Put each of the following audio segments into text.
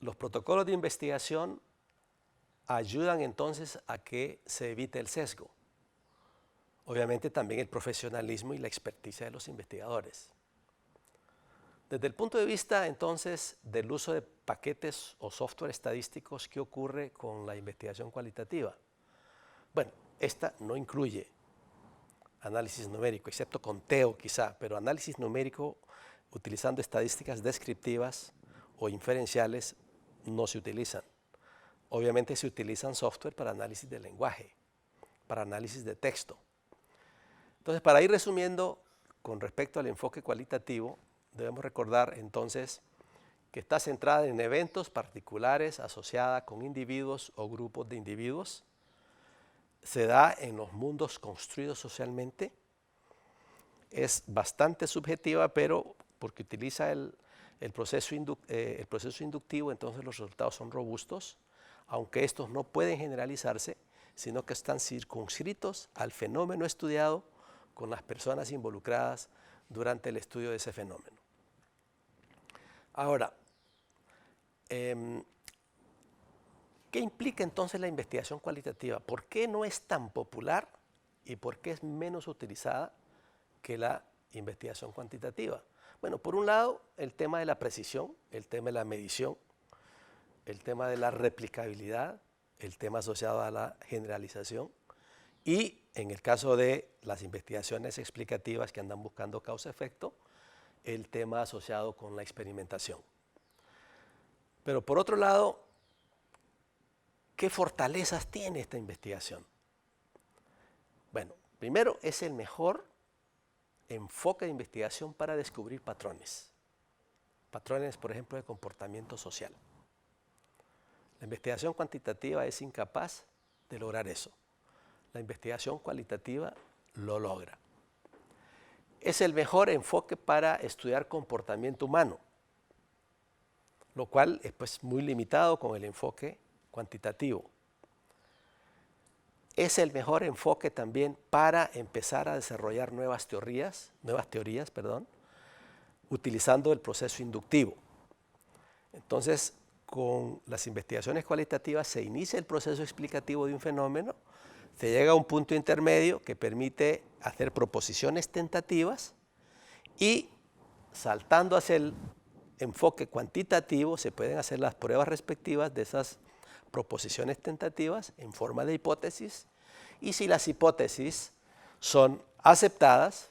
Los protocolos de investigación ayudan entonces a que se evite el sesgo. Obviamente también el profesionalismo y la experticia de los investigadores. Desde el punto de vista entonces del uso de paquetes o software estadísticos, ¿qué ocurre con la investigación cualitativa? Bueno, esta no incluye análisis numérico, excepto conteo quizá, pero análisis numérico utilizando estadísticas descriptivas o inferenciales no se utilizan. Obviamente se utilizan software para análisis de lenguaje, para análisis de texto. Entonces, para ir resumiendo, con respecto al enfoque cualitativo, debemos recordar entonces que está centrada en eventos particulares asociada con individuos o grupos de individuos. Se da en los mundos construidos socialmente. Es bastante subjetiva, pero porque utiliza el proceso inductivo, entonces los resultados son robustos, aunque estos no pueden generalizarse, sino que están circunscritos al fenómeno estudiado con las personas involucradas durante el estudio de ese fenómeno. Ahora, ¿qué implica entonces la investigación cualitativa? ¿Por qué no es tan popular y por qué es menos utilizada que la investigación cuantitativa? Bueno, por un lado, el tema de la precisión, el tema de la medición, el tema de la replicabilidad, el tema asociado a la generalización y en el caso de las investigaciones explicativas que andan buscando causa-efecto, el tema asociado con la experimentación. Pero por otro lado, ¿qué fortalezas tiene esta investigación? Bueno, primero es el mejor enfoque de investigación para descubrir patrones. Patrones, por ejemplo, de comportamiento social. La investigación cuantitativa es incapaz de lograr eso. La investigación cualitativa lo logra. Es el mejor enfoque para estudiar comportamiento humano, lo cual es pues muy limitado con el enfoque cuantitativo. Es el mejor enfoque también para empezar a desarrollar nuevas teorías, utilizando el proceso inductivo. Entonces, con las investigaciones cualitativas se inicia el proceso explicativo de un fenómeno, se llega a un punto intermedio que permite hacer proposiciones tentativas y saltando hacia el enfoque cuantitativo se pueden hacer las pruebas respectivas de esas proposiciones tentativas en forma de hipótesis y si las hipótesis son aceptadas,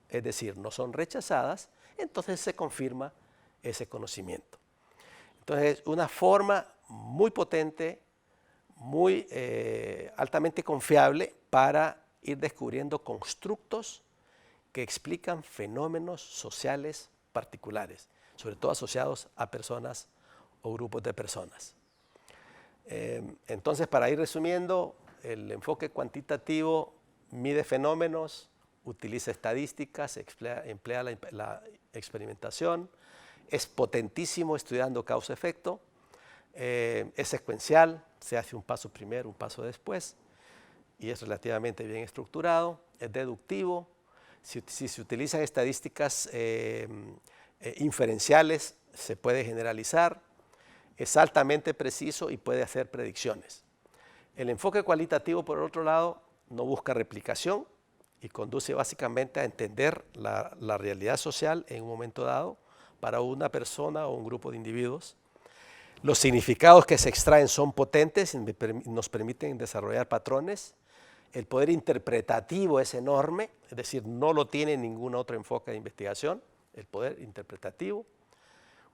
es decir, no son rechazadas, entonces se confirma ese conocimiento. Entonces, una forma muy potente, muy altamente confiable para ir descubriendo constructos que explican fenómenos sociales particulares, sobre todo asociados a personas o grupos de personas. Entonces, para ir resumiendo, el enfoque cuantitativo mide fenómenos, utiliza estadísticas, emplea la experimentación, es potentísimo estudiando causa-efecto, es secuencial, se hace un paso primero, un paso después, y es relativamente bien estructurado, es deductivo, si se utilizan estadísticas inferenciales, se puede generalizar, es altamente preciso y puede hacer predicciones. El enfoque cualitativo, por otro lado, no busca replicación y conduce básicamente a entender la realidad social en un momento dado para una persona o un grupo de individuos. Los significados que se extraen son potentes y nos permiten desarrollar patrones. El poder interpretativo es enorme, es decir, no lo tiene ningún otro enfoque de investigación, el poder interpretativo.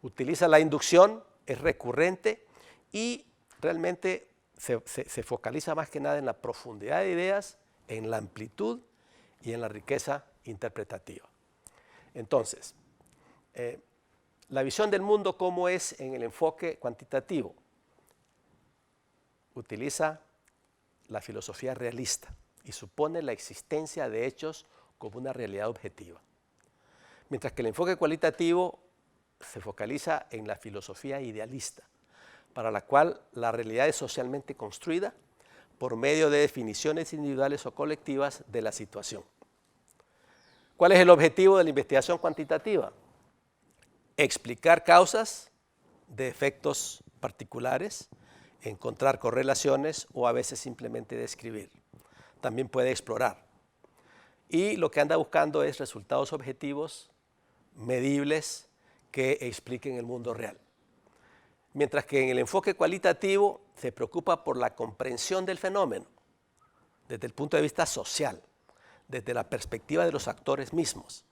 Utiliza la inducción, es recurrente y realmente se focaliza más que nada en la profundidad de ideas, en la amplitud y en la riqueza interpretativa. Entonces, la visión del mundo, ¿cómo es en el enfoque cuantitativo? Utiliza la filosofía realista y supone la existencia de hechos como una realidad objetiva. Mientras que el enfoque cualitativo se focaliza en la filosofía idealista, para la cual la realidad es socialmente construida por medio de definiciones individuales o colectivas de la situación. ¿Cuál es el objetivo de la investigación cuantitativa? Explicar causas de efectos particulares, encontrar correlaciones o a veces simplemente describir. También puede explorar. Y lo que anda buscando es resultados objetivos, medibles, que expliquen el mundo real. Mientras que en el enfoque cualitativo se preocupa por la comprensión del fenómeno, desde el punto de vista social, desde la perspectiva de los actores mismos.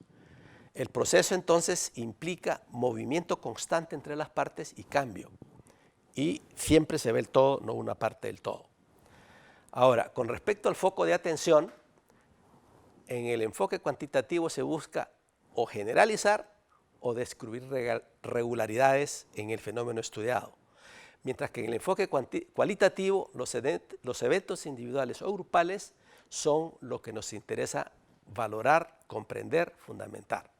El proceso entonces implica movimiento constante entre las partes y cambio. Y siempre se ve el todo, no una parte del todo. Ahora, con respecto al foco de atención, en el enfoque cuantitativo se busca o generalizar o descubrir regularidades en el fenómeno estudiado. Mientras que en el enfoque cualitativo, los eventos individuales o grupales son lo que nos interesa valorar, comprender, fundamentar.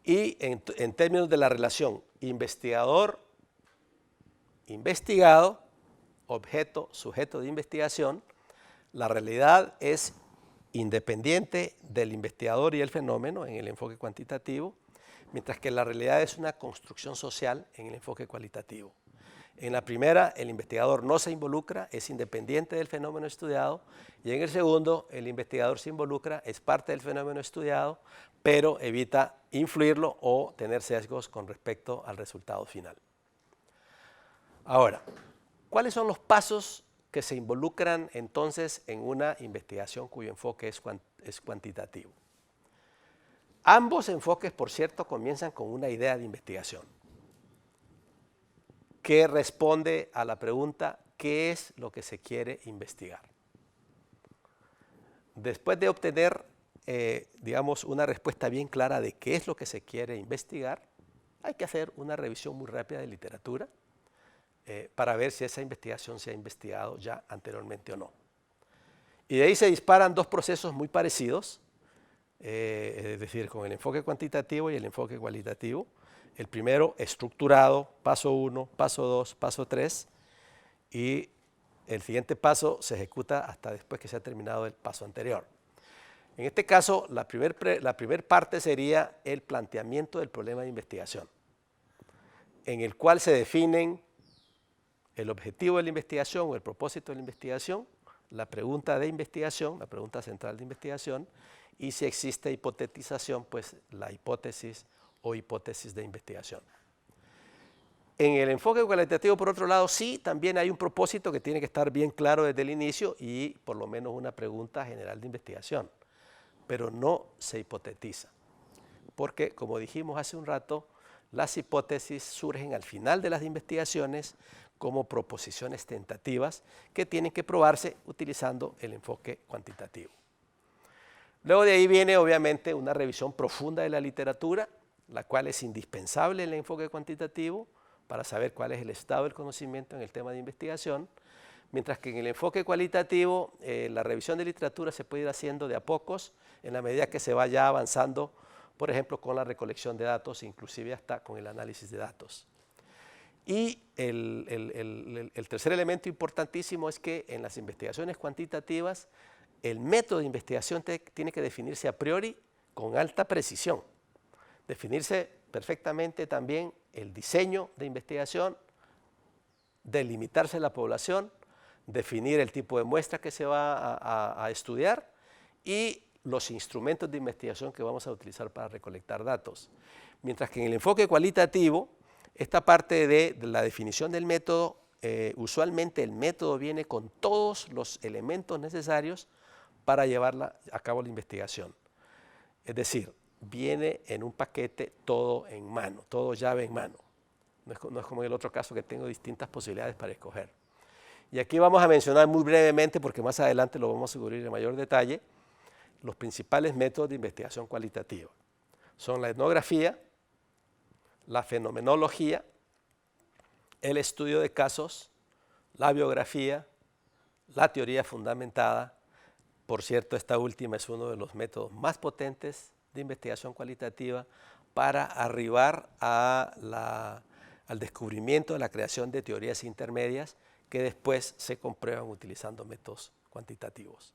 Y en términos de la relación investigador-investigado, objeto, sujeto de investigación, la realidad es independiente del investigador y el fenómeno en el enfoque cuantitativo, mientras que la realidad es una construcción social en el enfoque cualitativo. En la primera, el investigador no se involucra, es independiente del fenómeno estudiado, y en el segundo, el investigador se involucra, es parte del fenómeno estudiado, pero evita influirlo o tener sesgos con respecto al resultado final. Ahora, ¿cuáles son los pasos que se involucran entonces en una investigación cuyo enfoque es cuantitativo? Ambos enfoques, por cierto, comienzan con una idea de investigación que responde a la pregunta ¿qué es lo que se quiere investigar? Después de obtener, digamos, una respuesta bien clara de qué es lo que se quiere investigar, hay que hacer una revisión muy rápida de literatura para ver si esa investigación se ha investigado ya anteriormente o no. Y de ahí se disparan dos procesos muy parecidos, es decir, con el enfoque cuantitativo y el enfoque cualitativo. El primero estructurado, paso 1, paso 2, paso 3, y el siguiente paso se ejecuta hasta después que se ha terminado el paso anterior. En este caso, la primera parte sería el planteamiento del problema de investigación, en el cual se definen el objetivo de la investigación o el propósito de la investigación, la pregunta de investigación, la pregunta central de investigación, y si existe hipotetización, pues la hipótesis o hipótesis de investigación. En el enfoque cualitativo, por otro lado, sí, también hay un propósito que tiene que estar bien claro desde el inicio y por lo menos una pregunta general de investigación, pero no se hipotetiza, porque como dijimos hace un rato, las hipótesis surgen al final de las investigaciones como proposiciones tentativas que tienen que probarse utilizando el enfoque cuantitativo. Luego de ahí viene obviamente una revisión profunda de la literatura, la cual es indispensable en el enfoque cuantitativo para saber cuál es el estado del conocimiento en el tema de investigación, mientras que en el enfoque cualitativo la revisión de literatura se puede ir haciendo de a pocos en la medida que se vaya avanzando, por ejemplo, con la recolección de datos, inclusive hasta con el análisis de datos. Y el tercer elemento importantísimo es que en las investigaciones cuantitativas el método de investigación tiene que definirse a priori con alta precisión. Definirse perfectamente también el diseño de investigación, delimitarse la población, definir el tipo de muestra que se va a estudiar y los instrumentos de investigación que vamos a utilizar para recolectar datos. Mientras que en el enfoque cualitativo, esta parte de la definición del método, usualmente el método viene con todos los elementos necesarios para llevar a cabo la investigación. Es decir, viene en un paquete todo en mano, todo llave en mano. No es como en el otro caso que tengo distintas posibilidades para escoger. Y aquí vamos a mencionar muy brevemente, porque más adelante lo vamos a cubrir en mayor detalle, los principales métodos de investigación cualitativa. Son la etnografía, la fenomenología, el estudio de casos, la biografía, la teoría fundamentada. Por cierto, esta última es uno de los métodos más potentes de investigación cualitativa para arribar al descubrimiento de la creación de teorías intermedias que después se comprueban utilizando métodos cuantitativos.